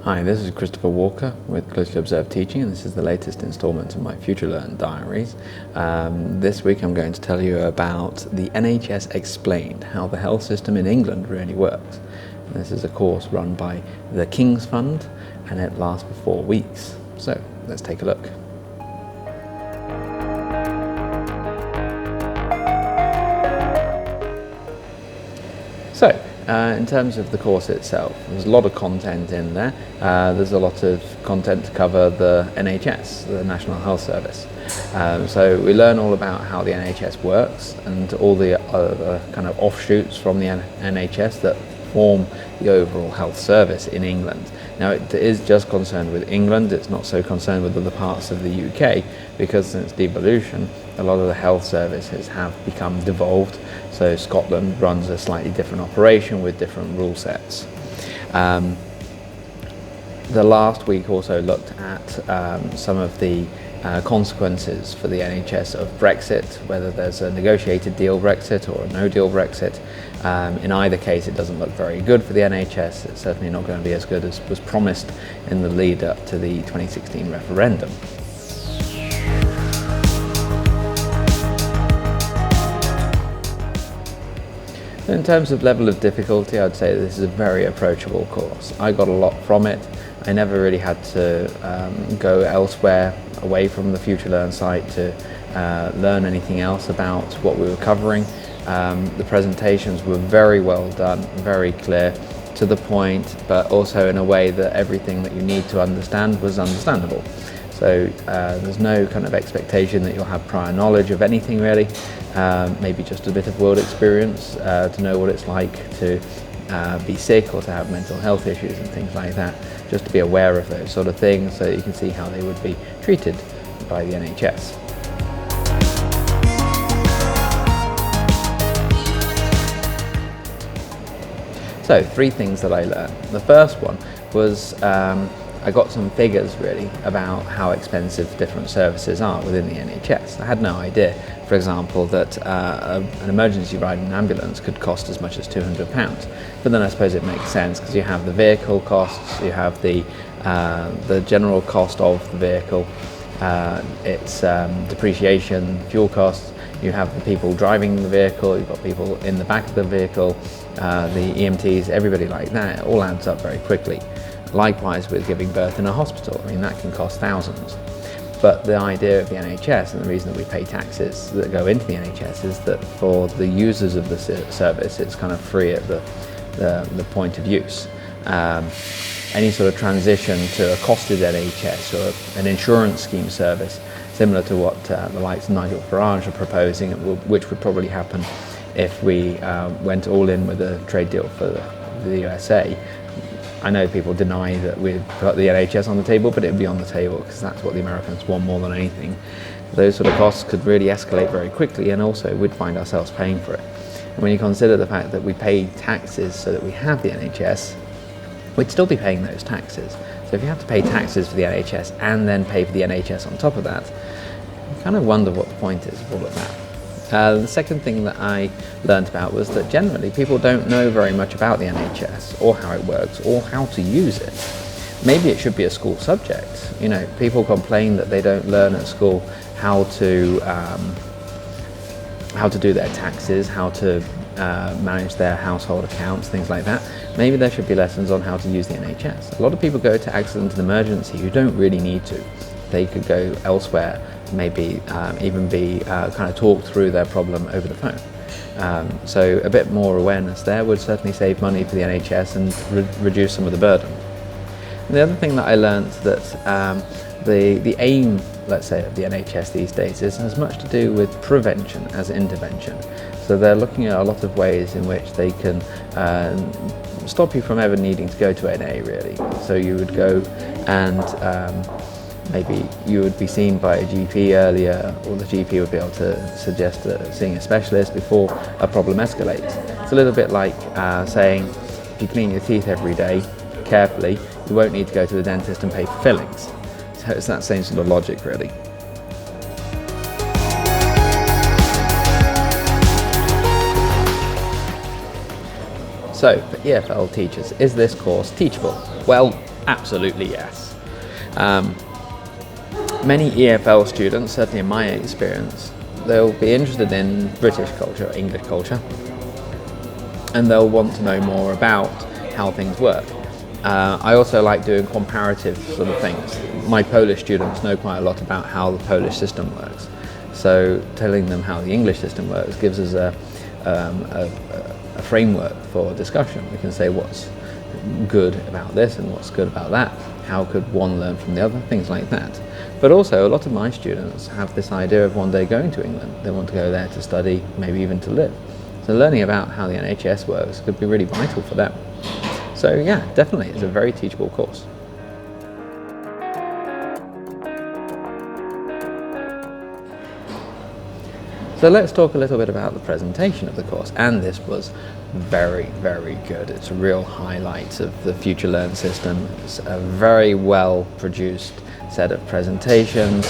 Hi, this is Christopher Walker with Closely Observed Teaching, and this is the latest instalment of my FutureLearn diaries. This week I'm going to tell you about the NHS Explained, how the health system in England really works. And this is a course run by the King's Fund, and it lasts for 4 weeks. So let's take a look. So, in terms of the course itself, there's a lot of content in there. There's a lot of content to cover the NHS, the National Health Service. So we learn all about how the NHS works and all the other kind of offshoots from the NHS that form the overall health service in England. Now it is just concerned with England, it's not so concerned with other parts of the UK, because since devolution a lot of the health services have become devolved, so Scotland runs a slightly different operation with different rule sets. The last week also looked at some of the consequences for the NHS of Brexit, whether there's a negotiated deal Brexit or a no deal Brexit. In either case it doesn't look very good for the NHS. It's certainly not going to be as good as was promised in the lead up to the 2016 referendum. In terms of level of difficulty, I'd say this is a very approachable course. I got a lot from it. I never really had to go elsewhere away from the FutureLearn site to learn anything else about what we were covering. The presentations were very well done, very clear, to the point, but also in a way that everything that you need to understand was understandable. So there's no kind of expectation that you'll have prior knowledge of anything really, maybe just a bit of world experience to know what it's like to be sick or to have mental health issues and things like that, just to be aware of those sort of things so that you can see how they would be treated by the NHS. So 3 things that I learned. The first one was I got some figures really about how expensive different services are within the NHS. I had no idea, for example, that an emergency ride in an ambulance could cost as much as £200. But then I suppose it makes sense because you have the vehicle costs, you have the general cost of the vehicle, its depreciation, fuel costs, you have the people driving the vehicle, you've got people in the back of the vehicle, the EMTs, everybody like that. It all adds up very quickly. Likewise with giving birth in a hospital, I mean that can cost thousands. But the idea of the NHS and the reason that we pay taxes that go into the NHS is that for the users of the service it's kind of free at the point of use. Any sort of transition to a costed NHS or an insurance scheme service, similar to what the likes of Nigel Farage are proposing, which would probably happen if we went all in with a trade deal for the USA. I know people deny that we've got the NHS on the table, but it would be on the table because that's what the Americans want more than anything. Those sort of costs could really escalate very quickly, and also we'd find ourselves paying for it. And when you consider the fact that we pay taxes so that we have the NHS, we'd still be paying those taxes. So if you have to pay taxes for the NHS and then pay for the NHS on top of that, you kind of wonder what the point is of all of that. The second thing that I learned about was that generally people don't know very much about the NHS or how it works or how to use it. Maybe it should be a school subject. You know, people complain that they don't learn at school how to do their taxes, how to manage their household accounts, things like that. Maybe there should be lessons on how to use the NHS. A lot of people go to accident and emergency who don't really need to. They could go elsewhere, maybe even be kind of talk through their problem over the phone. So a bit more awareness there would certainly save money for the NHS and reduce some of the burden. And the other thing that I learned that the aim, let's say, of the NHS these days is as much to do with prevention as intervention. So they're looking at a lot of ways in which they can stop you from ever needing to go to NA really. So you would go and maybe you would be seen by a GP earlier, or the GP would be able to suggest seeing a specialist before a problem escalates. It's a little bit like saying if you clean your teeth every day carefully, you won't need to go to the dentist and pay for fillings. So it's that same sort of logic really. So for EFL teachers, is this course teachable? Well, Absolutely yes. Many EFL students, certainly in my experience, they'll be interested in British culture, English culture, and they'll want to know more about how things work. I also like doing comparative sort of things. My Polish students know quite a lot about how the Polish system works. So telling them how the English system works gives us a framework for discussion. We can say what's good about this and what's good about that. How could one learn from the other? Things like that. But also a lot of my students have this idea of one day going to England. They want to go there to study, maybe even to live. So learning about how the NHS works could be really vital for them. So yeah, definitely, it's a very teachable course. So let's talk a little bit about the presentation of the course, and this was very, very good. It's a real highlight of the FutureLearn system. It's a very well produced set of presentations,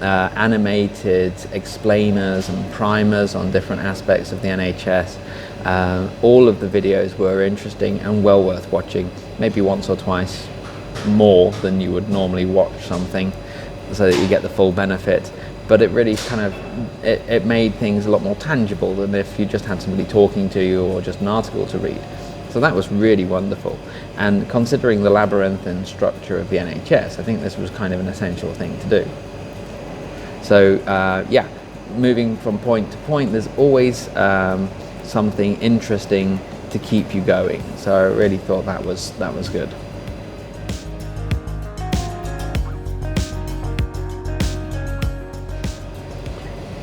animated explainers and primers on different aspects of the NHS. All of the videos were interesting and well worth watching, maybe once or twice more than you would normally watch something, so that you get the full benefit. But it really kind of, it made things a lot more tangible than if you just had somebody talking to you or just an article to read. So that was really wonderful. And considering the labyrinthine structure of the NHS, I think this was kind of an essential thing to do. So yeah, moving from point to point, there's always something interesting to keep you going. So I really thought that was good.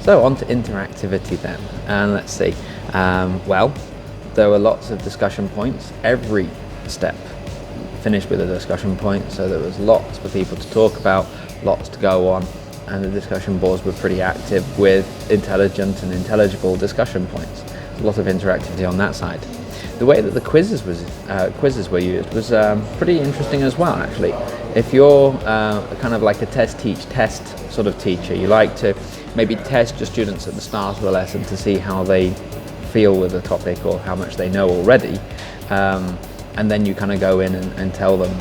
So on to interactivity then, and let's see. Well, there were lots of discussion points. Every step finished with a discussion point, so there was lots for people to talk about, lots to go on, and the discussion boards were pretty active with intelligent and intelligible discussion points. A lot of interactivity on that side. The way that the quizzes were used was pretty interesting as well, actually. If you're kind of like a test sort of teacher, you like to maybe test your students at the start of the lesson to see how they feel with the topic or how much they know already, and then you kind of go in and tell them,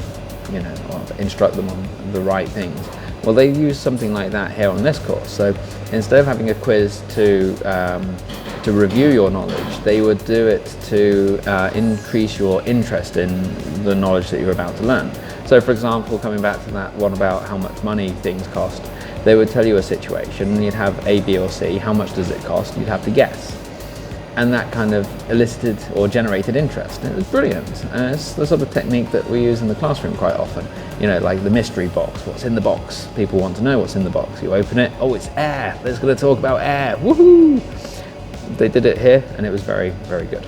you know, or instruct them on the right things. Well, they use something like that here on this course. So instead of having a quiz to review your knowledge, they would do it to increase your interest in the knowledge that you're about to learn. So for example, coming back to that one about how much money things cost, they would tell you a situation and you'd have A, B or C. How much does it cost? You'd have to guess. And that kind of elicited or generated interest. And it was brilliant. And it's the sort of technique that we use in the classroom quite often. You know, like the mystery box. What's in the box? People want to know what's in the box. You open it, oh, it's air. They're going to talk about air. Woohoo! They did it here and it was very, very good.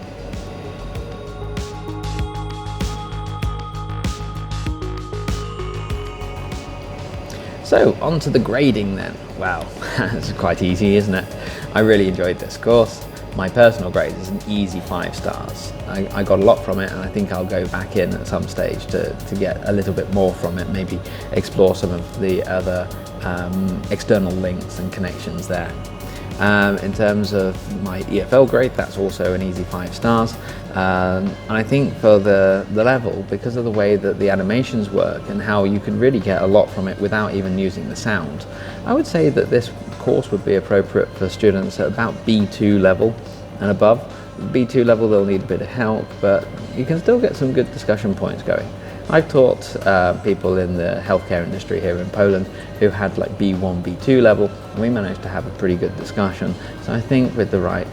So on to the grading then. Wow, it's quite easy, isn't it? I really enjoyed this course. My personal grade is an easy 5 stars. I got a lot from it and I think I'll go back in at some stage to get a little bit more from it, maybe explore some of the other external links and connections there. In terms of my EFL grade, that's also an easy 5 stars. And I think for the level, because of the way that the animations work and how you can really get a lot from it without even using the sound, I would say that this course would be appropriate for students at about B2 level and above. B2 level, they'll need a bit of help, but you can still get some good discussion points going. I've taught people in the healthcare industry here in Poland who had like B1, B2 level, and we managed to have a pretty good discussion. So I think with the right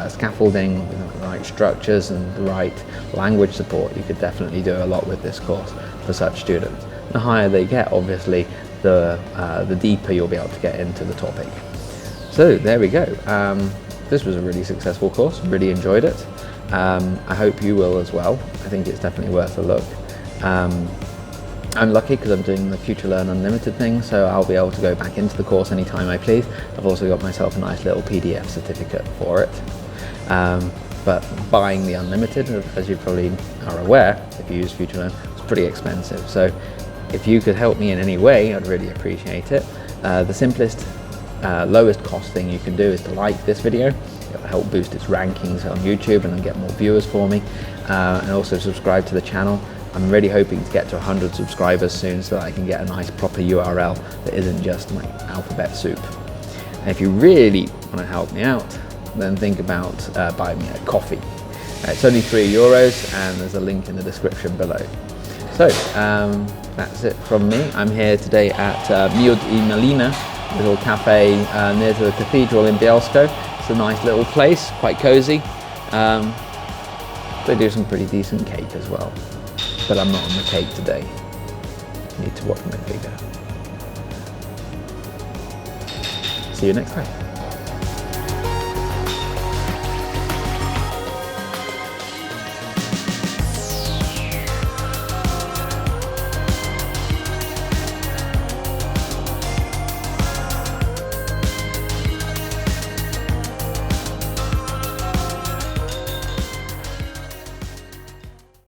scaffolding, with the right structures and the right language support, you could definitely do a lot with this course for such students. The higher they get, obviously, the deeper you'll be able to get into the topic. So there we go. This was a really successful course, really enjoyed it. I hope you will as well. I think it's definitely worth a look. I'm lucky because I'm doing the FutureLearn Unlimited thing, so I'll be able to go back into the course anytime I please. I've also got myself a nice little PDF certificate for it. But buying the Unlimited, as you probably are aware, if you use FutureLearn, it's pretty expensive. So if you could help me in any way, I'd really appreciate it. The simplest, lowest cost thing you can do is to like this video. It'll help boost its rankings on YouTube and get more viewers for me. And also subscribe to the channel. I'm really hoping to get to 100 subscribers soon so that I can get a nice proper URL that isn't just my alphabet soup. And if you really want to help me out, then think about buying me a coffee. It's only €3 and there's a link in the description below. So that's it from me. I'm here today at Miód i Malina, a little cafe near to the cathedral in Bielsko. It's a nice little place, quite cozy. They do some pretty decent cake as well, but I'm not on the cake today. Need to watch my figure. See you next time.